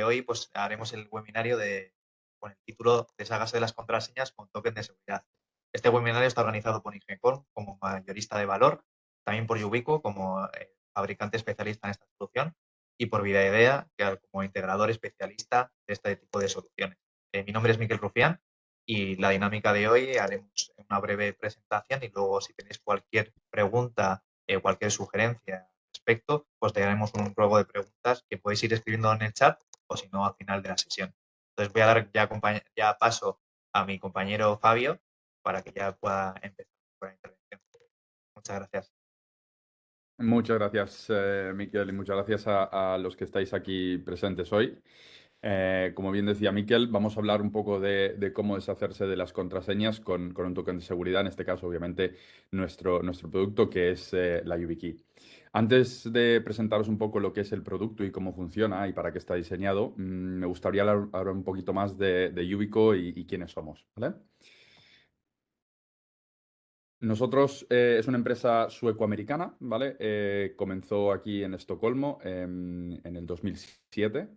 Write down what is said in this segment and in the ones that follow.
hoy pues haremos el webinario con el título Deshágase de las contraseñas con token de seguridad. Este webinario está organizado por Ingecon como mayorista de valor, también por Yubico como fabricante especialista en esta solución y por VidaIdea como integrador especialista de este tipo de soluciones. Mi nombre es Miquel Rufián y la dinámica de hoy haremos una breve presentación y luego si tenéis cualquier pregunta, cualquier sugerencia al respecto, pues te haremos un juego de preguntas que podéis ir escribiendo en el chat o si no al final de la sesión. Entonces voy a dar ya paso a mi compañero Fabio para que ya pueda empezar con la intervención. Muchas gracias. Muchas gracias, Miquel, y muchas gracias a los que estáis aquí presentes hoy. Como bien decía Miquel, vamos a hablar un poco de cómo deshacerse de las contraseñas con un token de seguridad, en este caso, obviamente, nuestro producto, que es la YubiKey. Antes de presentaros un poco lo que es el producto y cómo funciona y para qué está diseñado, me gustaría hablar un poquito más de Yubico y quiénes somos, ¿vale? Nosotros es una empresa suecoamericana, ¿vale? Comenzó aquí en Estocolmo en el 2007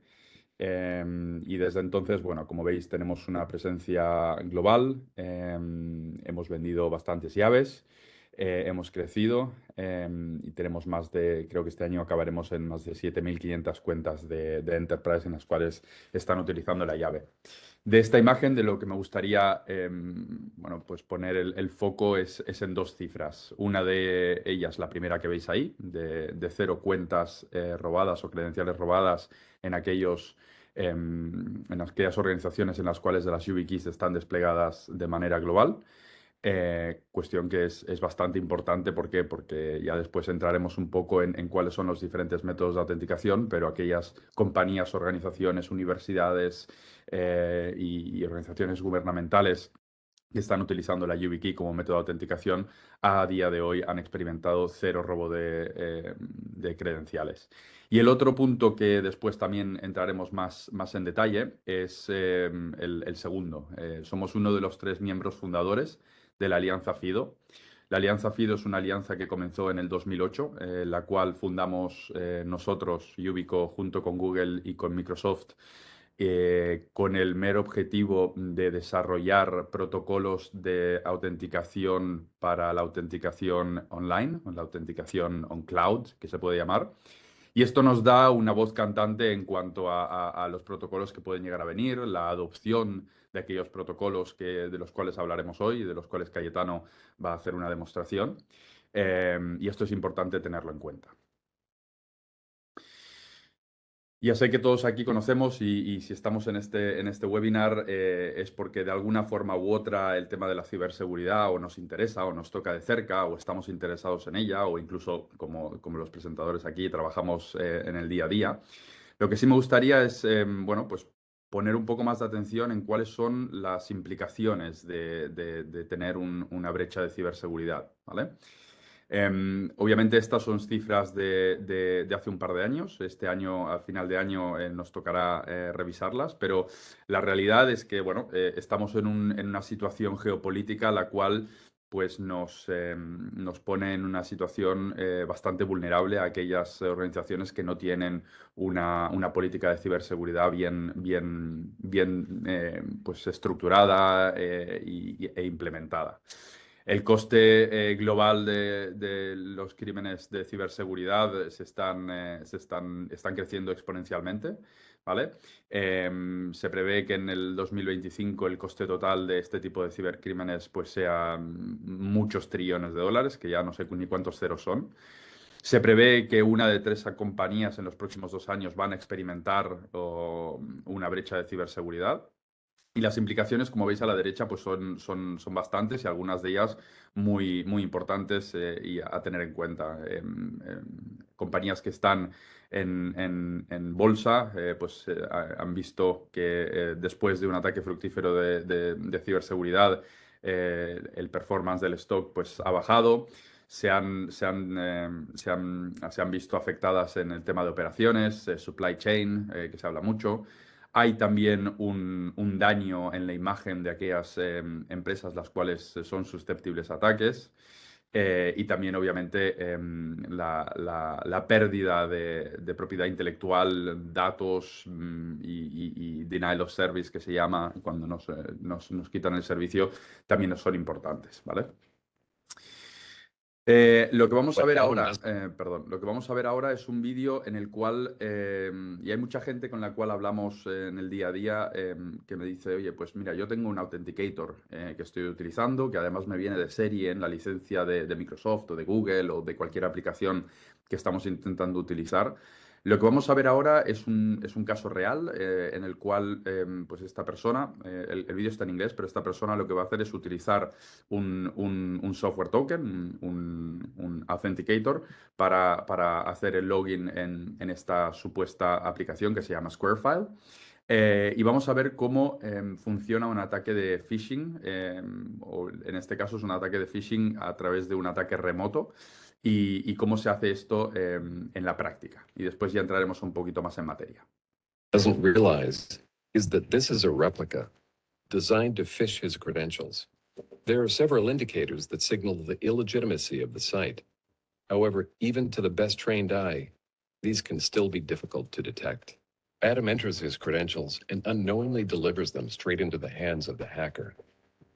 y desde entonces, bueno, como veis, tenemos una presencia global. Hemos vendido bastantes llaves, hemos crecido y tenemos creo que este año acabaremos en más de 7.500 cuentas de Enterprise en las cuales están utilizando la llave. De esta imagen, de lo que me gustaría bueno, pues poner el foco es en dos cifras. Una de ellas, la primera que veis ahí, de 0 cuentas robadas o credenciales robadas en en aquellas organizaciones en las cuales las YubiKeys están desplegadas de manera global. Cuestión que es bastante importante. ¿Por qué? Porque ya después entraremos un poco en cuáles son los diferentes métodos de autenticación, pero aquellas compañías, organizaciones, universidades y organizaciones gubernamentales que están utilizando la YubiKey como método de autenticación, a día de hoy han experimentado cero robo de credenciales. Y el otro punto que después también entraremos más en detalle es el segundo. Somos uno de los 3 miembros fundadores de la Alianza FIDO. La Alianza FIDO es una alianza que comenzó en el 2008, la cual fundamos nosotros, Yubico, junto con Google y con Microsoft, con el mero objetivo de desarrollar protocolos de autenticación para la autenticación online, o la autenticación on cloud, que se puede llamar. Y esto nos da una voz cantante en cuanto a los protocolos que pueden llegar a venir, la adopción de aquellos protocolos de los cuales hablaremos hoy y de los cuales Cayetano va a hacer una demostración. Y esto es importante tenerlo en cuenta. Ya sé que todos aquí conocemos y si estamos en este webinar es porque de alguna forma u otra el tema de la ciberseguridad o nos interesa o nos toca de cerca o estamos interesados en ella o incluso como los presentadores aquí trabajamos en el día a día. Lo que sí me gustaría es, bueno, pues poner un poco más de atención en cuáles son las implicaciones de tener una brecha de ciberseguridad, ¿vale? Obviamente estas son cifras de hace un par de años. Este año, al final de año, nos tocará revisarlas, pero la realidad es que, bueno, estamos en una situación geopolítica la cual pues nos pone en una situación bastante vulnerable a aquellas organizaciones que no tienen una política de ciberseguridad bien pues estructurada e implementada. El coste global de los crímenes de ciberseguridad están creciendo exponencialmente, ¿vale? Se prevé que en el 2025 el coste total de este tipo de cibercrímenes pues sea muchos trillones de dólares, que ya no sé ni cuántos ceros son. Se prevé que una de 3 compañías en los próximos 2 años van a experimentar una brecha de ciberseguridad. Y las implicaciones, como veis a la derecha, pues son bastantes y algunas de ellas muy importantes y a tener en cuenta. Compañías que están en bolsa, pues han visto que después de un ataque fructífero de ciberseguridad, el performance del stock pues, ha bajado. Se han visto afectadas en el tema de operaciones, supply chain, que se habla mucho. Hay también un daño en la imagen de aquellas empresas las cuales son susceptibles a ataques. Y también, obviamente, la pérdida de propiedad intelectual, datos y denial of service, que se llama cuando nos quitan el servicio, también son importantes, ¿vale? Lo que vamos a ver ahora, perdón, lo que vamos a ver ahora es un vídeo en el cual, y hay mucha gente con la cual hablamos en el día a día, que me dice, oye, pues mira, yo tengo un Authenticator que estoy utilizando, que además me viene de serie en la licencia de Microsoft o de Google o de cualquier aplicación que estamos intentando utilizar. Lo que vamos a ver ahora es un caso real en el cual pues esta persona, el vídeo está en inglés, pero esta persona lo que va a hacer es utilizar un software token, un authenticator, para hacer el login en esta supuesta aplicación que se llama Squarefile. Y vamos a ver cómo funciona un ataque de phishing, o en este caso es un ataque de phishing a través de un ataque remoto, y cómo se hace esto en la práctica. Y después ya entraremos un poquito más en materia. Doesn't realize is that this is a replica designed to phish his credentials. There are several indicators that signal the illegitimacy of the site. However, even to the best trained eye, these can still be difficult to detect. Adam enters his credentials and unknowingly delivers them straight into the hands of the hacker.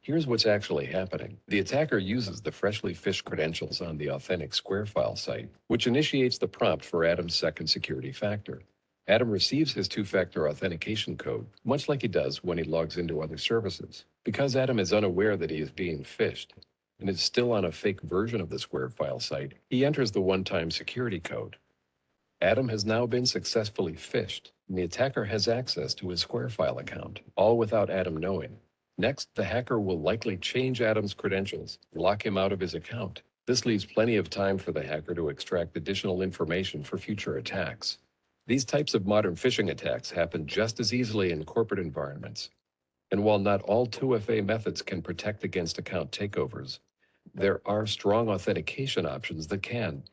Here's what's actually happening. The attacker uses the freshly phished credentials on the authentic Squarefile site, which initiates the prompt for Adam's second security factor. Adam receives his two-factor authentication code, much like he does when he logs into other services. Because Adam is unaware that he is being phished and is still on a fake version of the Squarefile site, he enters the one-time security code. Adam has now been successfully phished, and the attacker has access to his Squarefile account, all without Adam knowing. Next, the hacker will likely change Adam's credentials, lock him out of his account. This leaves plenty of time for the hacker to extract additional information for future attacks. These types of modern phishing attacks happen just as easily in corporate environments. And while not all 2FA methods can protect against account takeovers, there are strong authentication options that can.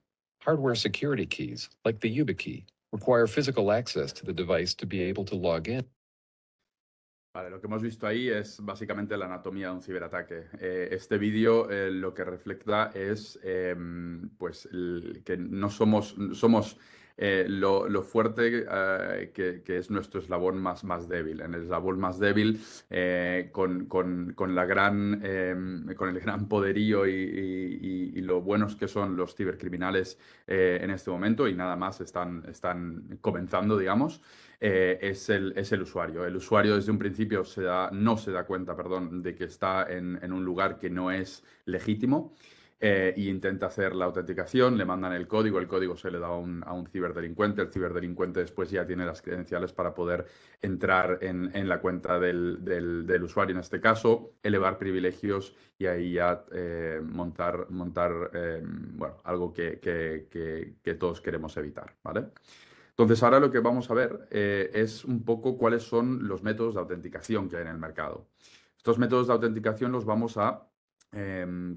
Hardware security keys, like the YubiKey, require physical access to the device to be able to log in. Vale, lo que hemos visto ahí es básicamente la anatomía de un ciberataque. Este vídeo lo que refleja es pues que no somos lo fuerte que es nuestro eslabón más débil. En el eslabón más débil, con el gran poderío y lo buenos que son los cibercriminales en este momento, y nada más están comenzando, digamos. Es el usuario. El usuario desde un principio no se da cuenta, perdón, de que está en un lugar que no es legítimo, y intenta hacer la autenticación, le mandan el código se le da a un ciberdelincuente, el ciberdelincuente después ya tiene las credenciales para poder entrar en la cuenta del usuario en este caso, elevar privilegios y ahí ya montar bueno, algo que todos queremos evitar, ¿vale? Entonces, ahora lo que vamos a ver es un poco cuáles son los métodos de autenticación que hay en el mercado. Estos métodos de autenticación los vamos a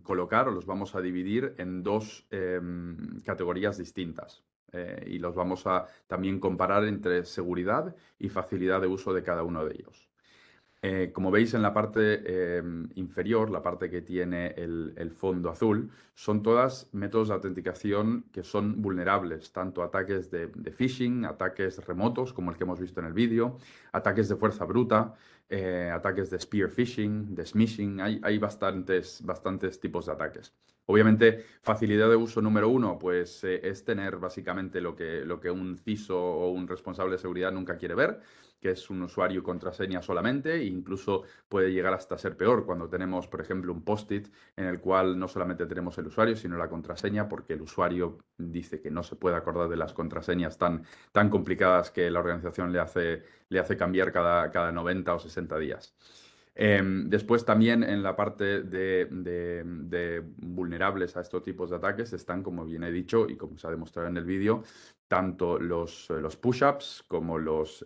colocar o los vamos a dividir en dos categorías distintas, y los vamos a también comparar entre seguridad y facilidad de uso de cada uno de ellos. Como veis en la parte inferior, la parte que tiene el fondo azul, son todas métodos de autenticación que son vulnerables, tanto ataques de phishing, ataques remotos, como el que hemos visto en el vídeo, ataques de fuerza bruta, ataques de spear phishing, de smishing, hay bastantes tipos de ataques. Obviamente, facilidad de uso número uno, pues es tener básicamente lo que un CISO o un responsable de seguridad nunca quiere ver, que es un usuario y contraseña solamente, e incluso puede llegar hasta ser peor cuando tenemos, por ejemplo, un post-it en el cual no solamente tenemos el usuario, sino la contraseña, porque el usuario dice que no se puede acordar de las contraseñas tan complicadas que la organización le hace cambiar cada 90 o 60 días. Después también en la parte de vulnerables a estos tipos de ataques están, como bien he dicho y como se ha demostrado en el vídeo, tanto los push-ups como los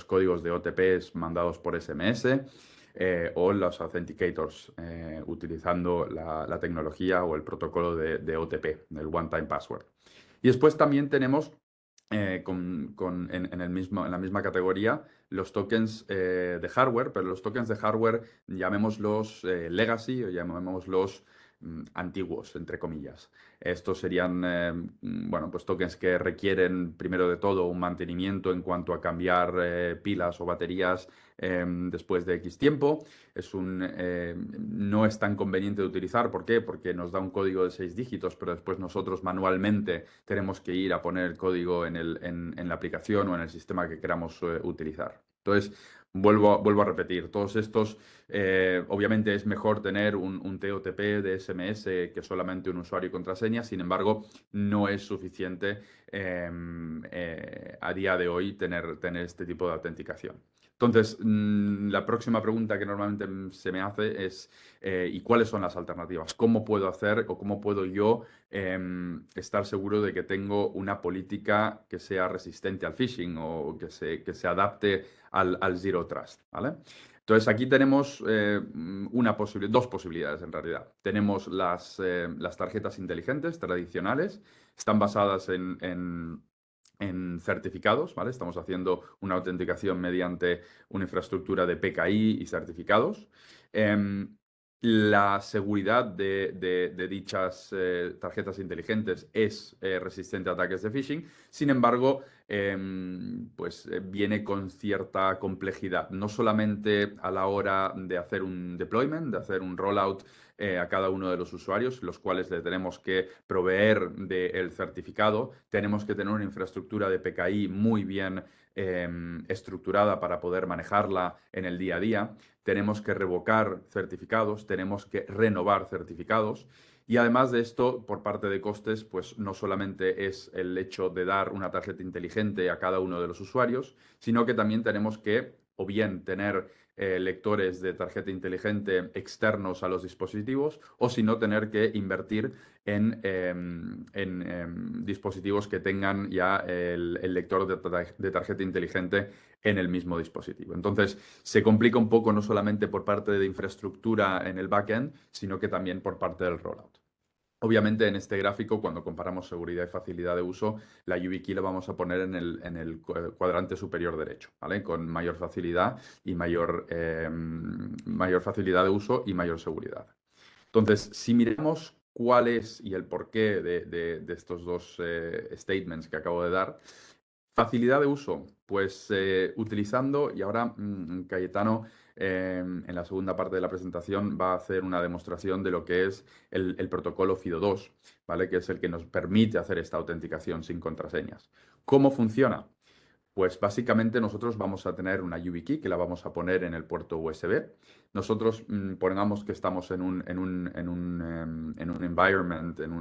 códigos de OTPs mandados por SMS, o los authenticators utilizando la tecnología o el protocolo de OTP, el One Time Password. Y después también tenemos en la misma categoría los tokens de hardware, pero los tokens de hardware llamémoslos legacy o llamémoslos antiguos, entre comillas. Estos serían, bueno, pues tokens que requieren, primero de todo, un mantenimiento en cuanto a cambiar pilas o baterías después de X tiempo. No es tan conveniente de utilizar. ¿Por qué? Porque nos da un código de 6 dígitos, pero después nosotros manualmente tenemos que ir a poner el código en la aplicación o en el sistema que queramos utilizar. Entonces, vuelvo a repetir, todos estos, obviamente es mejor tener un TOTP de SMS que solamente un usuario y contraseña. Sin embargo, no es suficiente a día de hoy tener este tipo de autenticación. Entonces, la próxima pregunta que normalmente se me hace es, ¿y cuáles son las alternativas? ¿Cómo puedo hacer o cómo puedo yo estar seguro de que tengo una política que sea resistente al phishing o que se adapte al Zero Trust, ¿vale? Entonces, aquí tenemos dos posibilidades en realidad. Tenemos las tarjetas inteligentes tradicionales, están basadas en certificados, ¿vale? Estamos haciendo una autenticación mediante una infraestructura de PKI y certificados. La seguridad de dichas tarjetas inteligentes es resistente a ataques de phishing. Sin embargo, pues viene con cierta complejidad, no solamente a la hora de hacer un deployment, de hacer un rollout a cada uno de los usuarios, los cuales le tenemos que proveer del certificado. Tenemos que tener una infraestructura de PKI muy bien estructurada para poder manejarla en el día a día. Tenemos que revocar certificados, tenemos que renovar certificados. Y además de esto, por parte de costes, pues no solamente es el hecho de dar una tarjeta inteligente a cada uno de los usuarios, sino que también tenemos que, o bien tener lectores de tarjeta inteligente externos a los dispositivos, o si no, tener que invertir en dispositivos que tengan ya el lector de tarjeta inteligente en el mismo dispositivo. Entonces, se complica un poco no solamente por parte de infraestructura en el backend, sino que también por parte del rollout. Obviamente, en este gráfico, cuando comparamos seguridad y facilidad de uso, la YubiKey la vamos a poner en el cuadrante superior derecho, ¿vale? Con mayor facilidad y mayor facilidad de uso y mayor seguridad. Entonces, si miramos cuál es y el porqué de estos dos statements que acabo de dar, facilidad de uso, pues utilizando, y ahora Cayetano en la segunda parte de la presentación va a hacer una demostración de lo que es el protocolo FIDO2, ¿vale? Que es el que nos permite hacer esta autenticación sin contraseñas. ¿Cómo funciona? Pues básicamente nosotros vamos a tener una YubiKey que la vamos a poner en el puerto USB. Nosotros pongamos que estamos en un environment, en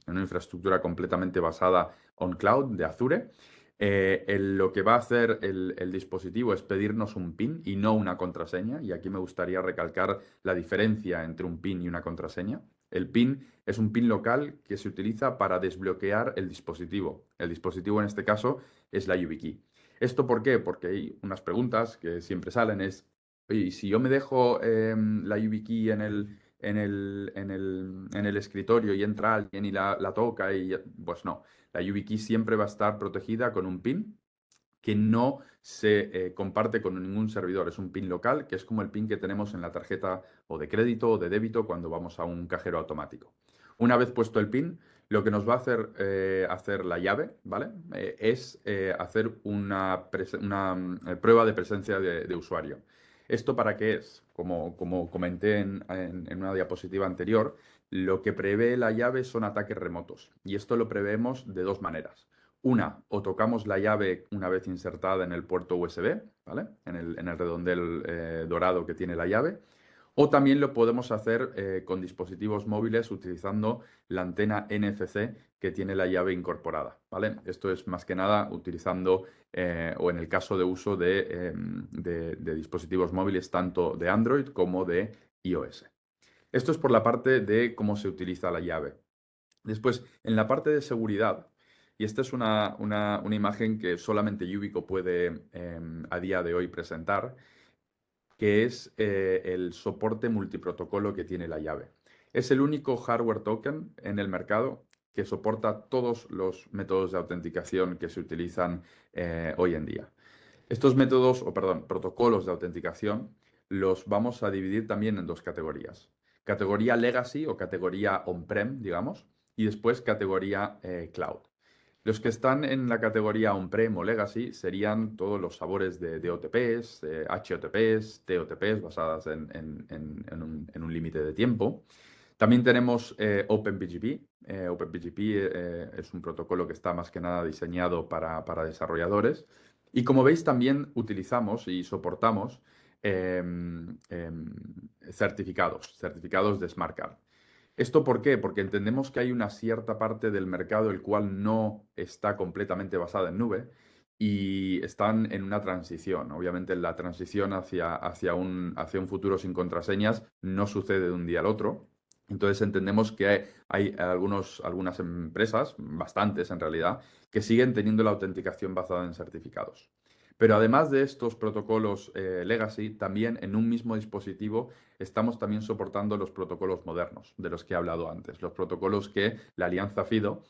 una infraestructura completamente basada on cloud de Azure. Lo que va a hacer el dispositivo es pedirnos un PIN y no una contraseña. Y aquí me gustaría recalcar la diferencia entre un PIN y una contraseña. El PIN es un PIN local que se utiliza para desbloquear el dispositivo. El dispositivo en este caso es la YubiKey. ¿Esto por qué? Porque hay unas preguntas que siempre salen, es, oye, si yo me dejo la YubiKey en el escritorio y entra alguien y la toca, pues no, la YubiKey siempre va a estar protegida con un PIN que no se comparte con ningún servidor. Es un PIN local, que es como el PIN que tenemos en la tarjeta o de crédito o de débito cuando vamos a un cajero automático. Una vez puesto el PIN, lo que nos va a hacer la llave, ¿vale? Es hacer una prueba de presencia de usuario. ¿Esto para qué es? Como comenté en una diapositiva anterior, lo que prevé la llave son ataques remotos. Y esto lo preveemos de dos maneras. Una, o tocamos la llave una vez insertada en el puerto USB, ¿vale? En el redondel dorado que tiene la llave. O también lo podemos hacer con dispositivos móviles utilizando la antena NFC que tiene la llave incorporada, ¿vale? Esto es más que nada utilizando, o en el caso de uso de dispositivos móviles tanto de Android como de iOS. Esto es por la parte de cómo se utiliza la llave. Después, en la parte de seguridad, y esta es una imagen que solamente Yubico puede a día de hoy presentar, que es el soporte multiprotocolo que tiene la llave. Es el único hardware token en el mercado que soporta todos los métodos de autenticación que se utilizan hoy en día. Estos protocolos de autenticación los vamos a dividir también en dos categorías. categoría legacy o categoría on-prem, digamos, y después categoría cloud. Los que están en la categoría on-prem o legacy serían todos los sabores de OTPs, HOTPs, TOTPs basadas en un límite de tiempo. También tenemos OpenBGP. OpenBGP es un protocolo que está más que nada diseñado para desarrolladores. Y como veis, también utilizamos y soportamos certificados de Smart Card. ¿Esto por qué? Porque entendemos que hay una cierta parte del mercado el cual no está completamente basada en nube y están en una transición. Obviamente la transición hacia un futuro sin contraseñas no sucede de un día al otro. Entonces entendemos que hay algunas empresas, bastantes en realidad, que siguen teniendo la autenticación basada en certificados. Pero además de estos protocolos legacy, también en un mismo dispositivo estamos también soportando los protocolos modernos, de los que he hablado antes, los protocolos que la Alianza FIDO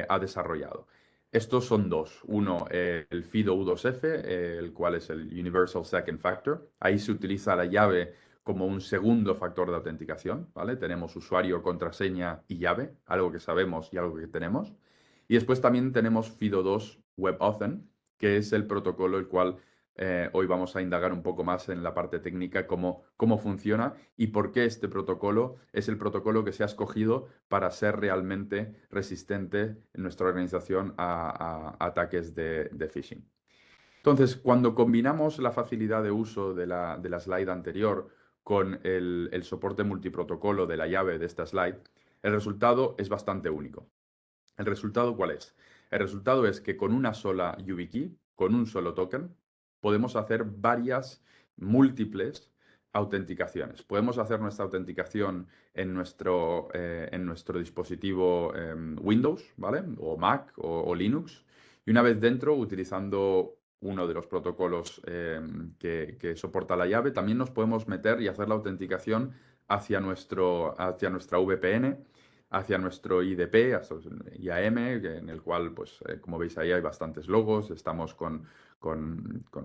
ha desarrollado. Estos son dos. Uno, el FIDO U2F, el cual es el Universal Second Factor. Ahí se utiliza la llave como un segundo factor de autenticación, ¿vale? Tenemos usuario, contraseña y llave, algo que sabemos y algo que tenemos. Y después también tenemos FIDO2 WebAuthn, que es el protocolo el cual hoy vamos a indagar un poco más en la parte técnica, cómo funciona y por qué este protocolo es el protocolo que se ha escogido para ser realmente resistente en nuestra organización a ataques de phishing. Entonces, cuando combinamos la facilidad de uso de la slide anterior con el soporte multiprotocolo de la llave de esta slide, el resultado es bastante único. ¿El resultado cuál es? El resultado es que con una sola YubiKey, con un solo token, podemos hacer varias, múltiples autenticaciones. Podemos hacer nuestra autenticación en nuestro dispositivo Windows, ¿vale? O Mac o Linux. Y una vez dentro, utilizando uno de los protocolos que soporta la llave, también nos podemos meter y hacer la autenticación hacia nuestra VPN, hacia nuestro IDP, hacia IAM, en el cual, pues, como veis ahí, hay bastantes logos. Estamos con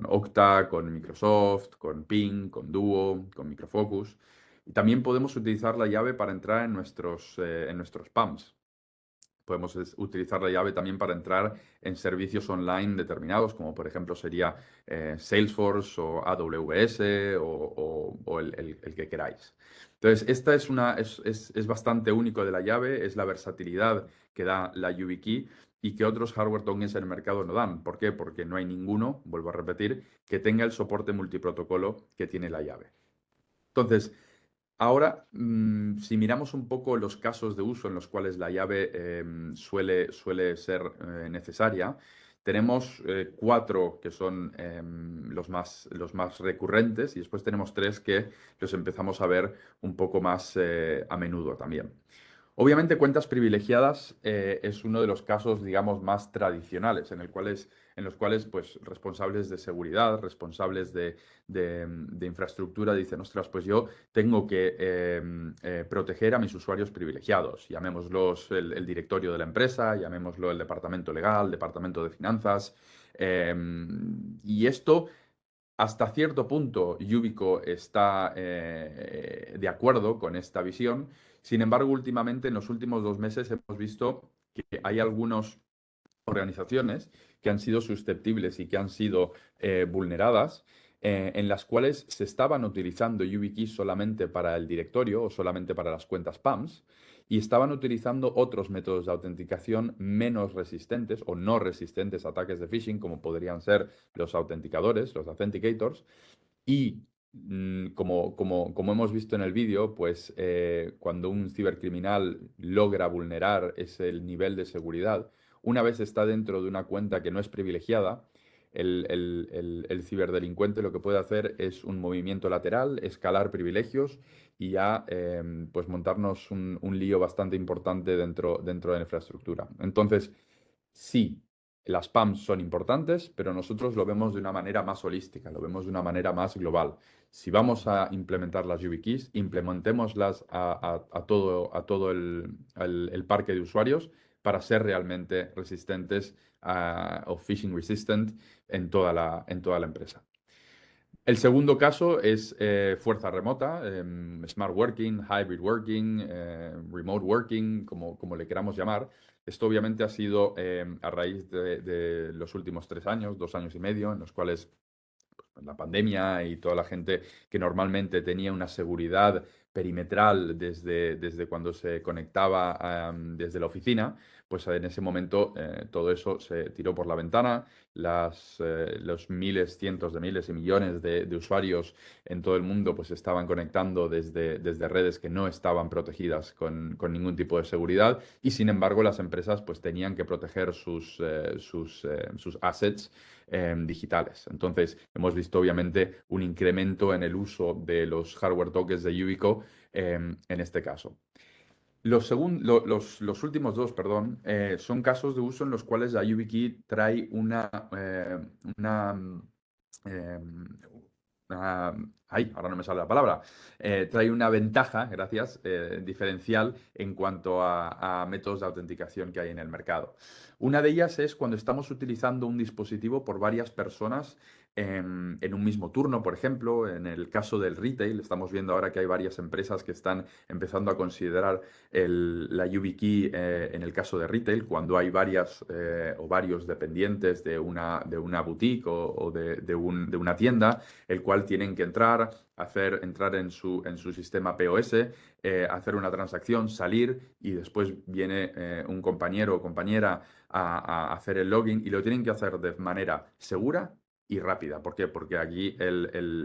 Okta, con Microsoft, con Ping, con Duo, con Micro Focus. Y también podemos utilizar la llave para entrar en nuestros PAMs. Podemos utilizar la llave también para entrar en servicios online determinados, como por ejemplo sería Salesforce o AWS o el que queráis. Entonces, esta es bastante único de la llave, es la versatilidad que da la YubiKey y que otros hardware tokens en el mercado no dan. ¿Por qué? Porque no hay ninguno, vuelvo a repetir, que tenga el soporte multiprotocolo que tiene la llave. Entonces, ahora, si miramos un poco los casos de uso en los cuales la llave suele ser necesaria, tenemos 4 que son los más recurrentes y después tenemos 3 que los empezamos a ver un poco más a menudo también. Obviamente, cuentas privilegiadas es uno de los casos, digamos, más tradicionales, en los cuales, pues, responsables de seguridad, responsables de infraestructura dicen, ostras, pues yo tengo que proteger a mis usuarios privilegiados, llamémoslos el directorio de la empresa, llamémoslo el departamento legal, departamento de finanzas, y esto... Hasta cierto punto, Yubico está de acuerdo con esta visión. Sin embargo, últimamente, en los últimos 2 meses, hemos visto que hay algunas organizaciones que han sido susceptibles y que han sido vulneradas, en las cuales se estaban utilizando YubiKey solamente para el directorio o solamente para las cuentas PAMs y estaban utilizando otros métodos de autenticación menos resistentes o no resistentes a ataques de phishing, como podrían ser los autenticadores, los authenticators. Y como hemos visto en el vídeo, pues cuando un cibercriminal logra vulnerar ese nivel de seguridad, una vez está dentro de una cuenta que no es privilegiada, el ciberdelincuente lo que puede hacer es un movimiento lateral, escalar privilegios y ya pues montarnos un lío bastante importante dentro de la infraestructura. Entonces, sí, las PAMs son importantes, pero nosotros lo vemos de una manera más holística, lo vemos de una manera más global. Si vamos a implementar las YubiKeys, implementémoslas a todo el parque de usuarios para ser realmente resistentes o phishing resistant en toda la empresa. El segundo caso es fuerza remota, smart working, hybrid working, remote working, como le queramos llamar. Esto obviamente ha sido a raíz de los últimos 3 años, 2 años y medio, en los cuales la pandemia y toda la gente que normalmente tenía una seguridad perimetral desde cuando se conectaba desde la oficina, pues en ese momento todo eso se tiró por la ventana. Los miles, cientos de miles y millones de usuarios en todo el mundo pues estaban conectando desde redes que no estaban protegidas con ningún tipo de seguridad, y sin embargo las empresas pues tenían que proteger sus assets digitales. Entonces, hemos visto obviamente un incremento en el uso de los hardware tokens de Yubico en este caso. Los últimos dos, perdón, son casos de uso en los cuales la YubiKey trae eh, ahora no me sale la palabra. Trae una ventaja, gracias, diferencial en cuanto a métodos de autenticación que hay en el mercado. Una de ellas es cuando estamos utilizando un dispositivo por varias personas en un mismo turno, por ejemplo. En el caso del retail, estamos viendo ahora que hay varias empresas que están empezando a considerar la YubiKey en el caso de retail, cuando hay varias o varios dependientes de una boutique o de una tienda, el cual tienen que entrar en su sistema POS, hacer una transacción, salir, y después viene un compañero o compañera a hacer el login, y lo tienen que hacer de manera segura y rápida. ¿Por qué? Porque aquí el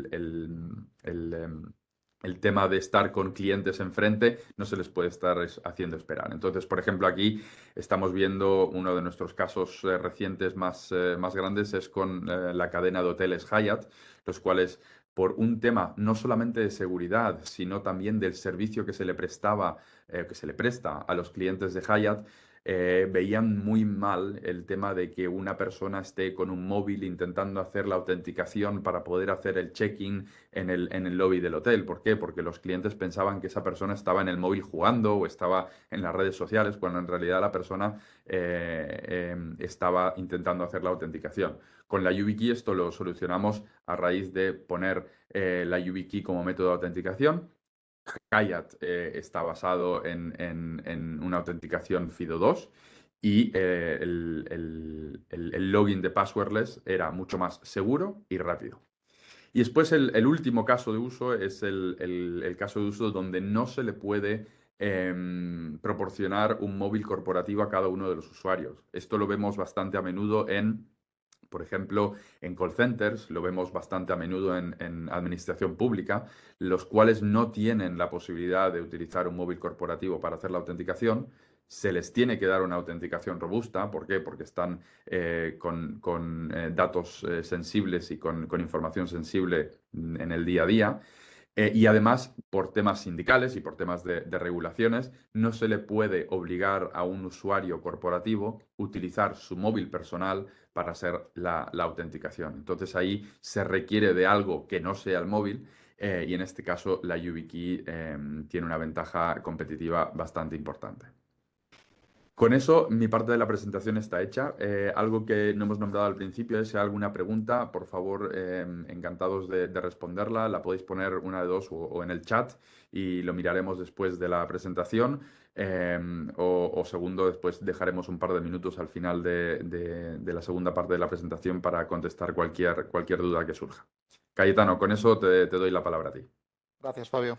tema de estar con clientes enfrente no se les puede estar haciendo esperar. Entonces, por ejemplo, aquí estamos viendo uno de nuestros casos recientes más grandes, es con la cadena de hoteles Hyatt, los cuales, por un tema no solamente de seguridad, sino también del servicio que se le prestaba, que se le presta a los clientes de Hyatt, veían muy mal el tema de que una persona esté con un móvil intentando hacer la autenticación para poder hacer el check-in en el lobby del hotel. ¿Por qué? Porque los clientes pensaban que esa persona estaba en el móvil jugando o estaba en las redes sociales, cuando en realidad la persona estaba intentando hacer la autenticación. Con la YubiKey esto lo solucionamos a raíz de poner la YubiKey como método de autenticación. Hyatt está basado en una autenticación FIDO2, y el login de passwordless era mucho más seguro y rápido. Y después el último caso de uso es el caso de uso donde no se le puede proporcionar un móvil corporativo a cada uno de los usuarios. Esto lo vemos bastante a menudo por ejemplo, en call centers, lo vemos bastante a menudo en administración pública, los cuales no tienen la posibilidad de utilizar un móvil corporativo para hacer la autenticación. Se les tiene que dar una autenticación robusta. ¿Por qué? Porque están con datos sensibles y con información sensible en el día a día. Y además, por temas sindicales y por temas de regulaciones, no se le puede obligar a un usuario corporativo utilizar su móvil personal para hacer la autenticación. Entonces ahí se requiere de algo que no sea el móvil, y en este caso la YubiKey tiene una ventaja competitiva bastante importante. Con eso, mi parte de la presentación está hecha. Algo que no hemos nombrado al principio es: si hay alguna pregunta, por favor, encantados de responderla. La podéis poner una de dos o en el chat, y lo miraremos después de la presentación. O segundo, después dejaremos un par de minutos al final de la segunda parte de la presentación para contestar cualquier duda que surja. Cayetano, con eso te doy la palabra a ti. Gracias, Fabio.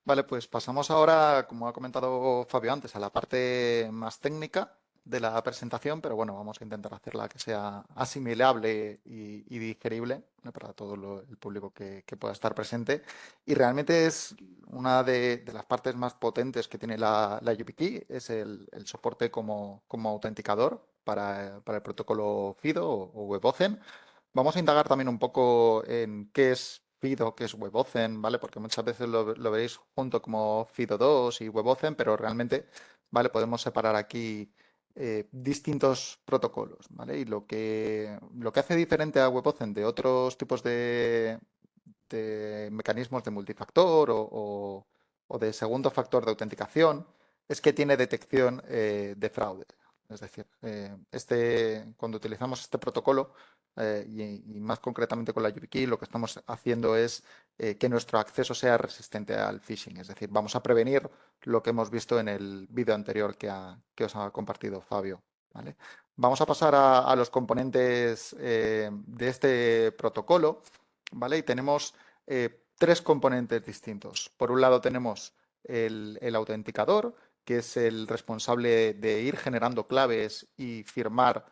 Vale, pues pasamos ahora, como ha comentado Fabio antes, a la parte más técnica de la presentación, pero bueno, vamos a intentar hacerla que sea asimilable y digerible, ¿no?, para todo el público que pueda estar presente. Y realmente es una de las partes más potentes que tiene la YubiKey, es el soporte como autenticador para el protocolo FIDO o WebAuthn. Vamos a indagar también un poco en qué es FIDO, qué es WebAuthn, ¿vale? Porque muchas veces lo veréis junto como FIDO2 y WebAuthn, pero realmente, ¿vale?, podemos separar aquí distintos protocolos, ¿vale? Y lo que hace diferente a WebAuthn de otros tipos de mecanismos de multifactor o de segundo factor de autenticación es que tiene detección de fraude. Es decir, cuando utilizamos este protocolo, y más concretamente con la YubiKey, lo que estamos haciendo es que nuestro acceso sea resistente al phishing. Es decir, vamos a prevenir lo que hemos visto en el vídeo anterior que os ha compartido Fabio. ¿Vale? Vamos a pasar a los componentes de este protocolo, ¿vale? Y tenemos tres componentes distintos. Por un lado tenemos el autenticador, que es el responsable de ir generando claves y firmar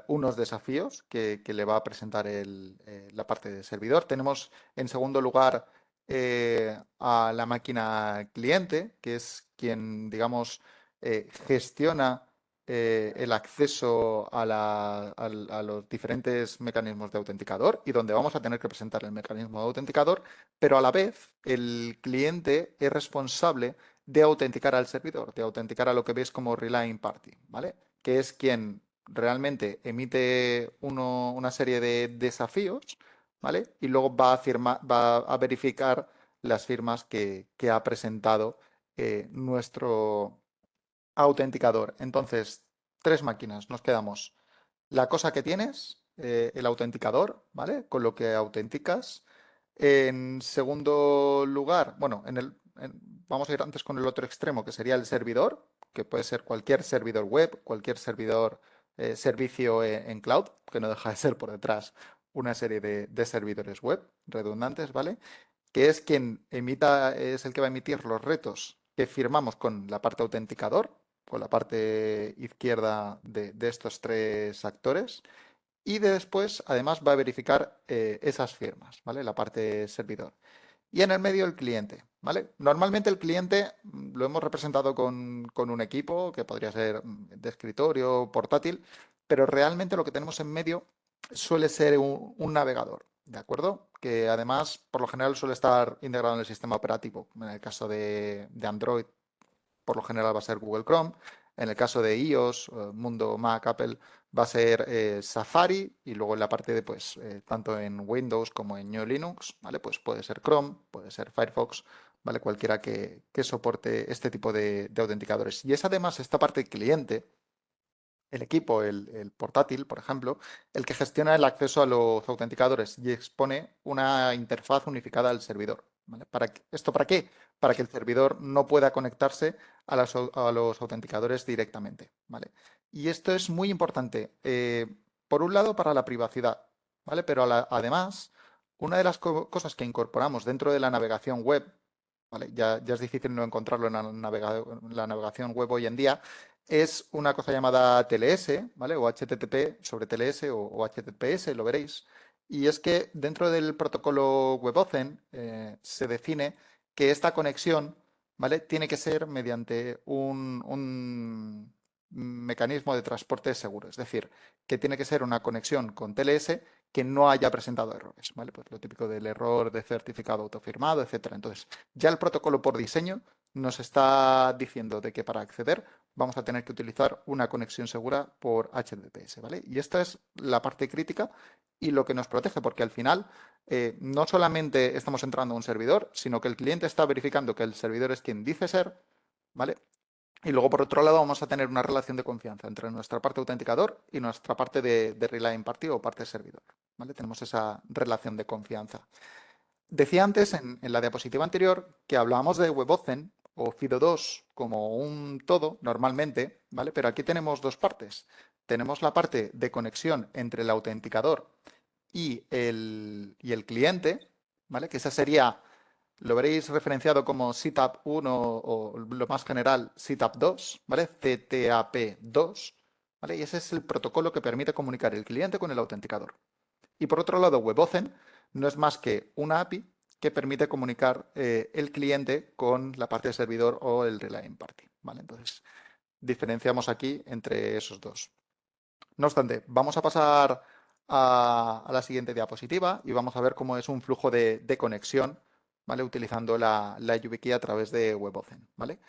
unos desafíos que le va a presentar la parte de servidor. Tenemos en segundo lugar a la máquina cliente, que es quien, digamos, gestiona el acceso a los diferentes mecanismos de autenticador y donde vamos a tener que presentar el mecanismo de autenticador, pero a la vez el cliente es responsable de autenticar al servidor, de autenticar a lo que ves como Relying Party, ¿vale? Que es quien realmente emite una serie de desafíos, ¿vale? Y luego va a verificar las firmas que ha presentado nuestro autenticador. Entonces, tres máquinas, nos quedamos. La cosa que tienes, el autenticador, ¿vale? Con lo que autenticas. En segundo lugar, bueno, vamos a ir antes con el otro extremo, que sería el servidor, que puede ser cualquier servidor web, cualquier servidor, servicio en cloud, que no deja de ser por detrás una serie de servidores web redundantes, ¿vale? Que es es el que va a emitir los retos que firmamos con la parte autenticador, con la parte izquierda de estos tres actores. Y después, además, va a verificar esas firmas, ¿vale? La parte servidor. Y en el medio el cliente, ¿vale? Normalmente el cliente lo hemos representado con un equipo que podría ser de escritorio, portátil, pero realmente lo que tenemos en medio suele ser un navegador, ¿de acuerdo? Que además, por lo general, suele estar integrado en el sistema operativo. En el caso de Android, por lo general va a ser Google Chrome. En el caso de iOS, mundo Mac, Apple, va a ser Safari y luego en la parte de, pues, tanto en Windows como en GNU Linux, ¿vale? Pues puede ser Chrome, puede ser Firefox, ¿vale? Cualquiera que soporte este tipo de autenticadores. Y es además esta parte cliente, el equipo, el portátil, por ejemplo, el que gestiona el acceso a los autenticadores y expone una interfaz unificada al servidor. ¿Vale? ¿Esto para qué? Para que el servidor no pueda conectarse a los autenticadores directamente. ¿Vale? Y esto es muy importante, por un lado, para la privacidad, ¿vale? Pero además, una de las cosas que incorporamos dentro de la navegación web, ¿vale? Ya es difícil no encontrarlo en la navegación web hoy en día, es una cosa llamada TLS, ¿vale? O HTTP sobre TLS o HTTPS, lo veréis. Y es que dentro del protocolo WebAuthn se define que esta conexión, ¿vale? Tiene que ser mediante un mecanismo de transporte seguro. Es decir, que tiene que ser una conexión con TLS que no haya presentado errores, ¿vale? Pues lo típico del error de certificado autofirmado, etcétera. Entonces, ya el protocolo por diseño nos está diciendo de que para acceder vamos a tener que utilizar una conexión segura por HTTPS, ¿vale? Y esta es la parte crítica y lo que nos protege, porque al final no solamente estamos entrando a un servidor, sino que el cliente está verificando que el servidor es quien dice ser, ¿vale? Y luego, por otro lado, vamos a tener una relación de confianza entre nuestra parte autenticador y nuestra parte de Relying Party o parte servidor, ¿vale? Tenemos esa relación de confianza. Decía antes en la diapositiva anterior que hablábamos de WebAuthn o FIDO2 como un todo normalmente, ¿vale? Pero aquí tenemos dos partes. Tenemos la parte de conexión entre el autenticador y el cliente, ¿vale? Que esa sería, lo veréis referenciado como CTAP 1 o lo más general CTAP 2, ¿vale? CTAP 2, ¿vale? Y ese es el protocolo que permite comunicar el cliente con el autenticador. Y por otro lado, WebAuthn no es más que una API que permite comunicar el cliente con la parte de servidor o el Relying Party, ¿vale? Entonces, diferenciamos aquí entre esos dos. No obstante, vamos a pasar a la siguiente diapositiva y vamos a ver cómo es un flujo de conexión, ¿vale? Utilizando la YubiKey a través de WebAuthn, ¿vale?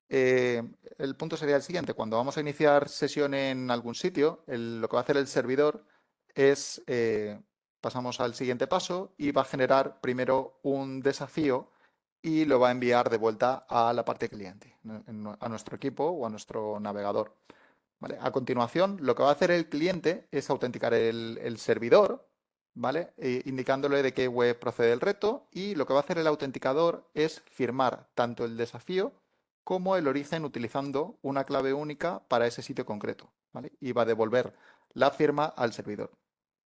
El punto sería el siguiente. Cuando vamos a iniciar sesión en algún sitio, lo que va a hacer el servidor es, pasamos al siguiente paso y va a generar primero un desafío y lo va a enviar de vuelta a la parte cliente, a nuestro equipo o a nuestro navegador, ¿vale? A continuación, lo que va a hacer el cliente es autenticar el servidor, ¿vale? Indicándole de qué web procede el reto, y lo que va a hacer el autenticador es firmar tanto el desafío como el origen utilizando una clave única para ese sitio concreto, ¿vale? Y va a devolver la firma al servidor.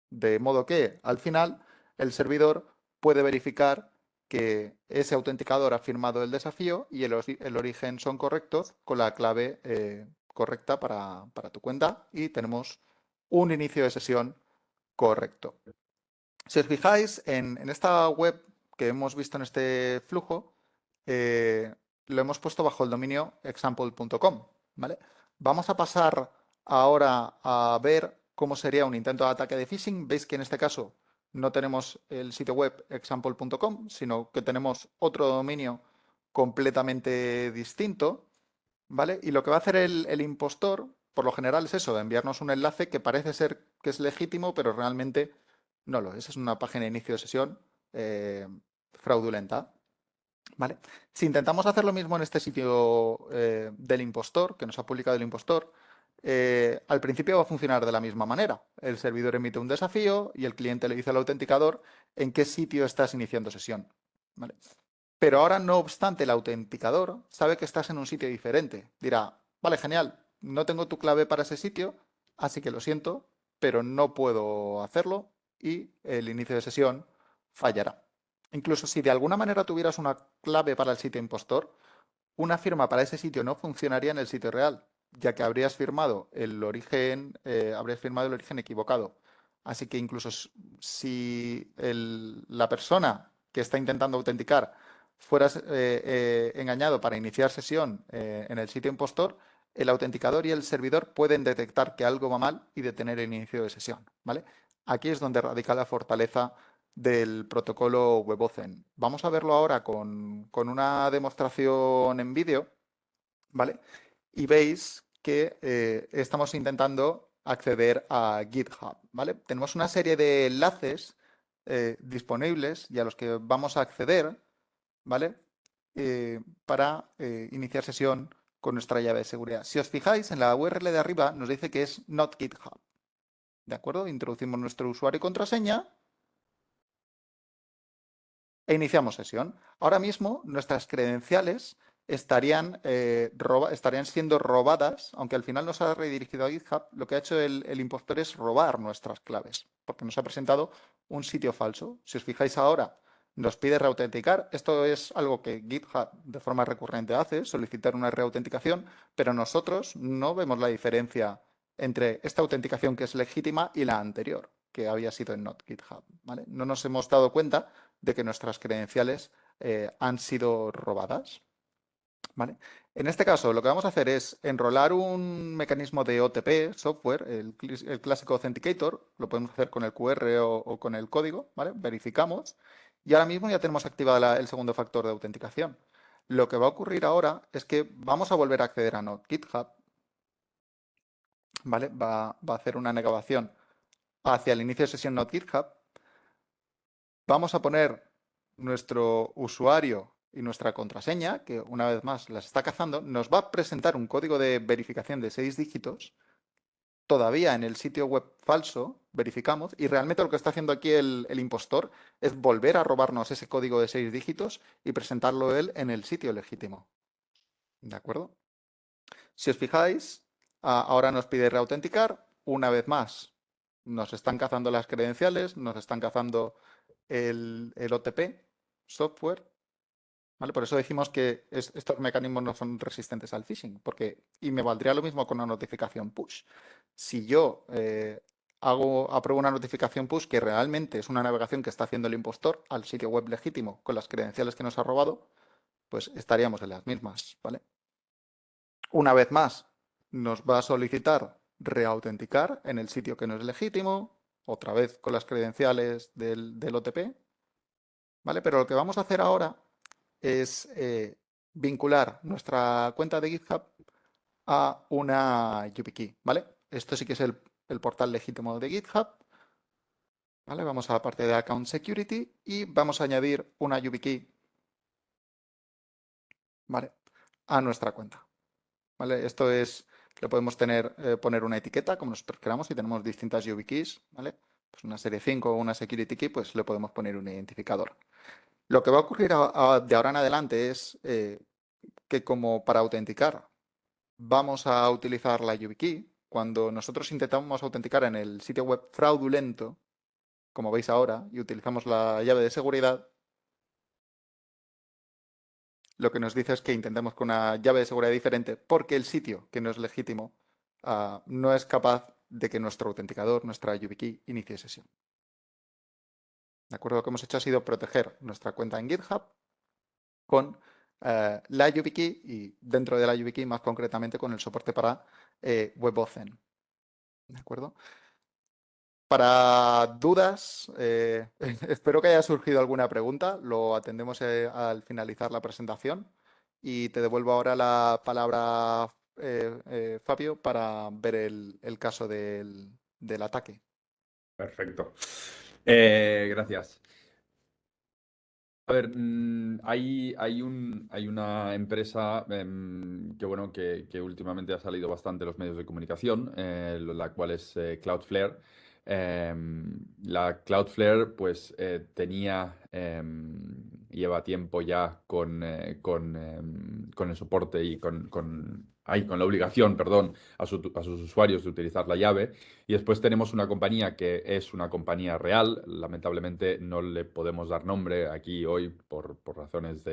De modo que, al final, el servidor puede verificar que ese autenticador ha firmado el desafío y el origen son correctos con la clave correcta para tu cuenta, y tenemos un inicio de sesión correcto. Si os fijáis en esta web que hemos visto en este flujo, lo hemos puesto bajo el dominio example.com, ¿vale? Vamos a pasar ahora a ver cómo sería un intento de ataque de phishing. Veis que en este caso no tenemos el sitio web example.com, sino que tenemos otro dominio completamente distinto, ¿vale? Y lo que va a hacer el impostor, por lo general, es eso, enviarnos un enlace que parece ser que es legítimo, pero realmente no lo es. Es una página de inicio de sesión fraudulenta, ¿vale? Si intentamos hacer lo mismo en este sitio del impostor, que nos ha publicado el impostor, al principio va a funcionar de la misma manera. El servidor emite un desafío y el cliente le dice al autenticador en qué sitio estás iniciando sesión, ¿vale? Pero ahora, no obstante, el autenticador sabe que estás en un sitio diferente. Dirá, vale, genial, no tengo tu clave para ese sitio, así que lo siento, pero no puedo hacerlo, y el inicio de sesión fallará. Incluso si de alguna manera tuvieras una clave para el sitio impostor, una firma para ese sitio no funcionaría en el sitio real, ya que habrías firmado el origen equivocado. Así que incluso si la persona que está intentando autenticar fuera engañado para iniciar sesión en el sitio impostor, el autenticador y el servidor pueden detectar que algo va mal y detener el inicio de sesión, ¿vale? Aquí es donde radica la fortaleza del protocolo WebAuthn. Vamos a verlo ahora con una demostración en vídeo, ¿vale? Y veis que estamos intentando acceder a GitHub, ¿vale? Tenemos una serie de enlaces disponibles y a los que vamos a acceder, ¿vale? Para iniciar sesión con nuestra llave de seguridad. Si os fijáis, en la URL de arriba nos dice que es not GitHub, ¿de acuerdo? Introducimos nuestro usuario y contraseña e iniciamos sesión. Ahora mismo nuestras credenciales estarían siendo robadas, aunque al final nos ha redirigido a GitHub. Lo que ha hecho el impostor es robar nuestras claves, porque nos ha presentado un sitio falso. Si os fijáis ahora, nos pide reautenticar. Esto es algo que GitHub de forma recurrente hace, solicitar una reautenticación, pero nosotros no vemos la diferencia entre esta autenticación que es legítima y la anterior, que había sido en Not GitHub, ¿vale? No nos hemos dado cuenta de que nuestras credenciales han sido robadas, ¿vale? En este caso, lo que vamos a hacer es enrolar un mecanismo de OTP software, el clásico Authenticator. Lo podemos hacer con el QR o con el código, ¿vale? Verificamos y ahora mismo ya tenemos activado el segundo factor de autenticación. Lo que va a ocurrir ahora es que vamos a volver a acceder a Not GitHub, ¿vale? Va a hacer una navegación hacia el inicio de sesión Not GitHub. Vamos a poner nuestro usuario y nuestra contraseña, que una vez más las está cazando. Nos va a presentar un código de verificación de 6 dígitos. Todavía en el sitio web falso verificamos, y realmente lo que está haciendo aquí el impostor es volver a robarnos ese código de 6 dígitos y presentarlo él en el sitio legítimo. ¿De acuerdo? Si os fijáis, ahora nos pide reautenticar. Una vez más, nos están cazando las credenciales, nos están cazando el OTP software, ¿vale? Por eso decimos que estos mecanismos no son resistentes al phishing, y me valdría lo mismo con una notificación push. Si yo apruebo una notificación push que realmente es una navegación que está haciendo el impostor al sitio web legítimo con las credenciales que nos ha robado, pues estaríamos en las mismas, ¿vale? Una vez más, nos va a solicitar reautenticar en el sitio que no es legítimo, otra vez con las credenciales del OTP, ¿vale? Pero lo que vamos a hacer ahora es vincular nuestra cuenta de GitHub a una YubiKey, ¿vale? Esto sí que es el portal legítimo de GitHub, ¿vale? Vamos a la parte de Account Security y vamos a añadir una YubiKey, ¿vale? A nuestra cuenta, ¿vale? Esto es Le podemos poner una etiqueta como nosotros queramos. Si tenemos distintas YubiKeys, ¿vale? Pues una serie 5 o una security key, pues le podemos poner un identificador. Lo que va a ocurrir de ahora en adelante es que como para autenticar vamos a utilizar la YubiKey, cuando nosotros intentamos autenticar en el sitio web fraudulento, como veis ahora, y utilizamos la llave de seguridad, lo que nos dice es que intentemos con una llave de seguridad diferente porque el sitio que no es legítimo no es capaz de que nuestro autenticador, nuestra YubiKey, inicie sesión. ¿De acuerdo? Lo que hemos hecho ha sido proteger nuestra cuenta en GitHub con la YubiKey y dentro de la YubiKey más concretamente con el soporte para WebAuthn. ¿De acuerdo? Para dudas, espero que haya surgido alguna pregunta. Lo atendemos al finalizar la presentación. Y te devuelvo ahora la palabra, Fabio, para ver el caso del ataque. Perfecto. Gracias. A ver, hay una empresa que, bueno, que últimamente ha salido bastante en los medios de comunicación, la cual es Cloudflare. La Cloudflare, pues, lleva tiempo ya con el soporte y con la obligación, perdón, a sus usuarios de utilizar la llave. Y después tenemos una compañía que es una compañía real. Lamentablemente no le podemos dar nombre aquí hoy por razones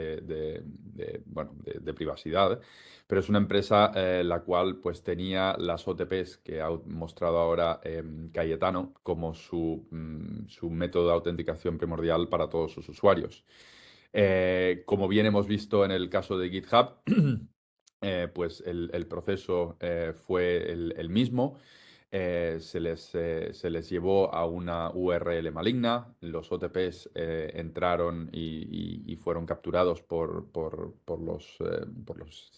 bueno, de privacidad, pero es una empresa la cual pues tenía las OTPs que ha mostrado ahora Cayetano como su método de autenticación primordial para todos sus usuarios. Como bien hemos visto en el caso de GitHub, pues el proceso fue el mismo. Se les llevó a una URL maligna, los OTPs entraron y fueron capturados por los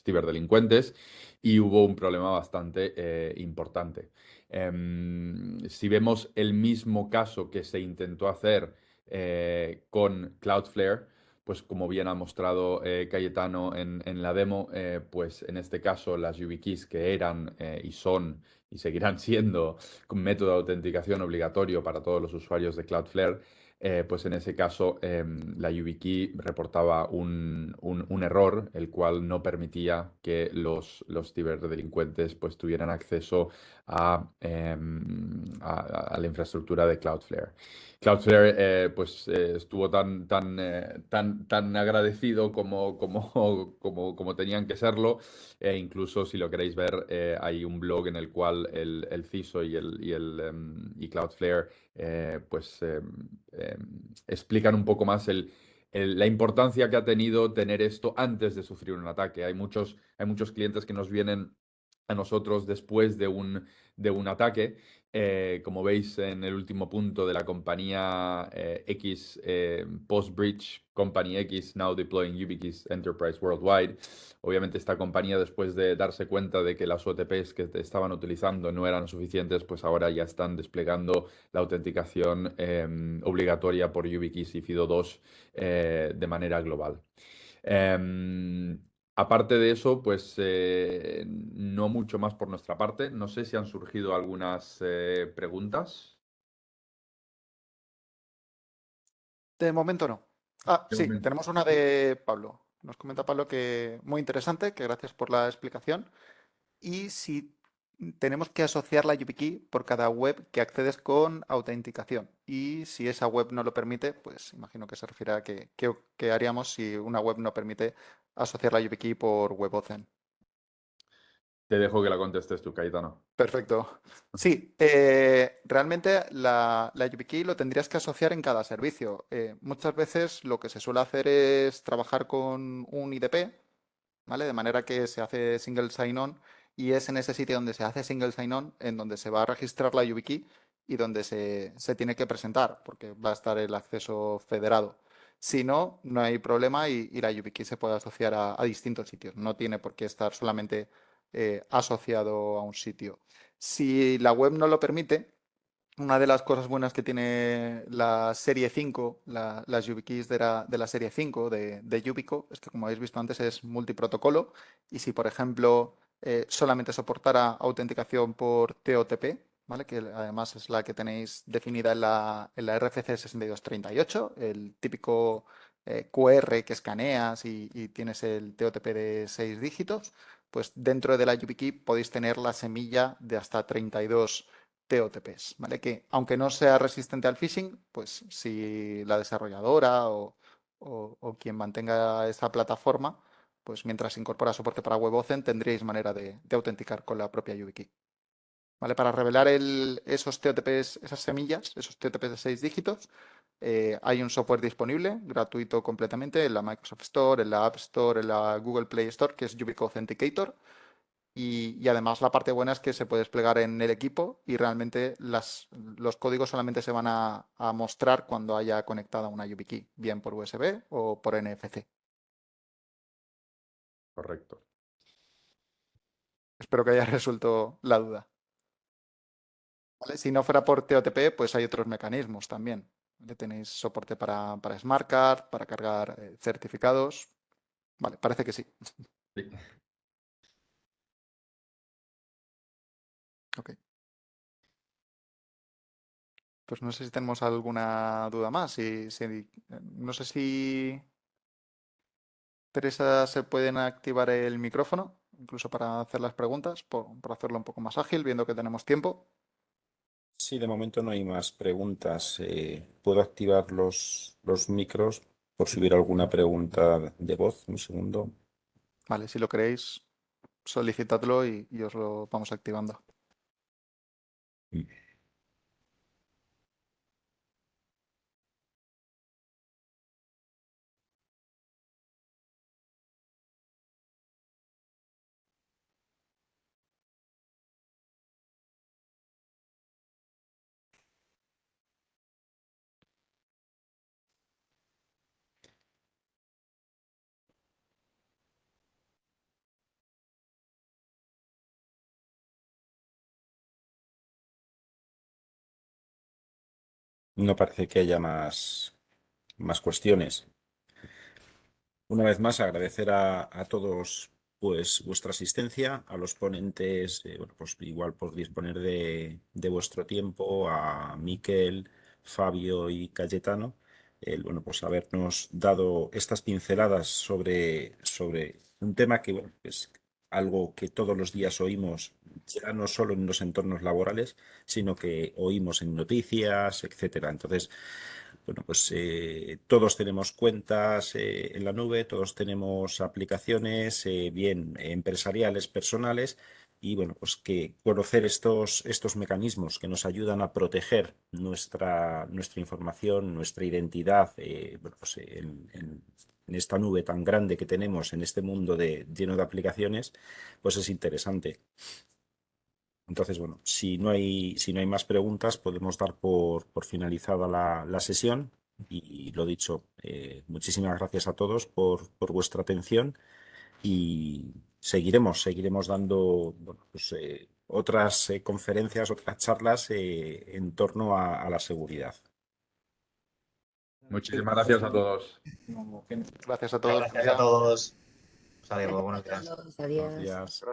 ciberdelincuentes y hubo un problema bastante importante. Si vemos el mismo caso que se intentó hacer con Cloudflare, pues como bien ha mostrado Cayetano en la demo, pues en este caso las YubiKeys que eran y son y seguirán siendo un método de autenticación obligatorio para todos los usuarios de Cloudflare, pues en ese caso la YubiKey reportaba un error, el cual no permitía que los ciberdelincuentes pues tuvieran acceso a la infraestructura de Cloudflare. Cloudflare estuvo tan agradecido como tenían que serlo. Incluso si lo queréis ver, hay un blog en el cual el CISO y Cloudflare explican un poco más la importancia que ha tenido tener esto antes de sufrir un ataque. Hay muchos clientes que nos vienen a nosotros después de un ataque. Como veis en el último punto de la compañía X, Post-Breach Company X, now deploying YubiKeys Enterprise Worldwide. Obviamente esta compañía, después de darse cuenta de que las OTPs que estaban utilizando no eran suficientes, pues ahora ya están desplegando la autenticación obligatoria por YubiKeys y FIDO2 de manera global. Aparte de eso, pues no mucho más por nuestra parte. No sé si han surgido algunas preguntas. De momento no. De Sí, momento. tenemos una de Pablo. Nos comenta Pablo que muy interesante, que gracias por la explicación. Y si tenemos que asociar la YubiKey por cada web que accedes con autenticación. Y si esa web no lo permite, pues imagino que se refiere a qué haríamos si una web no permite asociar la YubiKey por WebAuthn. Te dejo que la contestes tú, Cayetano. Perfecto. Sí, realmente la YubiKey lo tendrías que asociar en cada servicio. Muchas veces lo que se suele hacer es trabajar con un IDP, ¿vale? De manera que se hace single sign-on y es en ese sitio donde se hace single sign-on en donde se va a registrar la YubiKey y donde se tiene que presentar, porque va a estar el acceso federado. Si no, no hay problema y la YubiKey se puede asociar a distintos sitios. No tiene por qué estar solamente asociado a un sitio. Si la web no lo permite, una de las cosas buenas que tiene la serie 5, las YubiKeys de la serie 5 de Yubico, es que como habéis visto antes es multiprotocolo y si por ejemplo solamente soportara autenticación por TOTP, ¿vale? Que además es la que tenéis definida en la RFC 6238, el típico QR que escaneas y tienes el TOTP de 6 dígitos, pues dentro de la YubiKey podéis tener la semilla de hasta 32 TOTPs, ¿vale? Que aunque no sea resistente al phishing, pues si la desarrolladora o quien mantenga esa plataforma, pues mientras incorpora soporte para WebAuthn tendríais manera de autenticar con la propia YubiKey. ¿Vale? Para revelar esos TOTPs, esas semillas, esos TOTPs de 6 dígitos, hay un software disponible, gratuito completamente, en la Microsoft Store, en la App Store, en la Google Play Store, que es Yubico Authenticator. Y además la parte buena es que se puede desplegar en el equipo y realmente los códigos solamente se van a mostrar cuando haya conectada una YubiKey, bien por USB o por NFC. Correcto. Espero que haya resuelto la duda. ¿Vale? Si no fuera por TOTP, pues hay otros mecanismos también. ¿Vale? Tenéis soporte para Smart Card, para cargar certificados. Vale, parece que sí. Sí. Ok. Pues no sé si tenemos alguna duda más. No sé si Teresa se pueden activar el micrófono, incluso para hacer las preguntas, por hacerlo un poco más ágil, viendo que tenemos tiempo. Sí, de momento no hay más preguntas. Puedo activar los micros por si hubiera alguna pregunta de voz. Un segundo. Vale, si lo queréis, solicitadlo y os lo vamos activando. No parece que haya más cuestiones. Una vez más, agradecer a todos pues vuestra asistencia, a los ponentes, bueno, pues igual por disponer de vuestro tiempo, a Miquel, Fabio y Cayetano, bueno, pues habernos dado estas pinceladas sobre un tema que, bueno, es algo que todos los días oímos, ya no solo en los entornos laborales, sino que oímos en noticias, etcétera. Entonces, bueno, pues todos tenemos cuentas en la nube, todos tenemos aplicaciones, bien empresariales, personales, y bueno, pues que conocer estos mecanismos que nos ayudan a proteger nuestra información, nuestra identidad, bueno, pues, en esta nube tan grande que tenemos, en este mundo lleno de aplicaciones, pues es interesante. Entonces, bueno, si no hay más preguntas, podemos dar por finalizada la sesión. Y lo dicho, muchísimas gracias a todos por vuestra atención y seguiremos dando bueno, pues, otras conferencias, otras charlas en torno a la seguridad. Muchísimas gracias a todos. Gracias a Muchas todos. gracias a todos. Un saludo, buenos días. Adiós. Buenos días.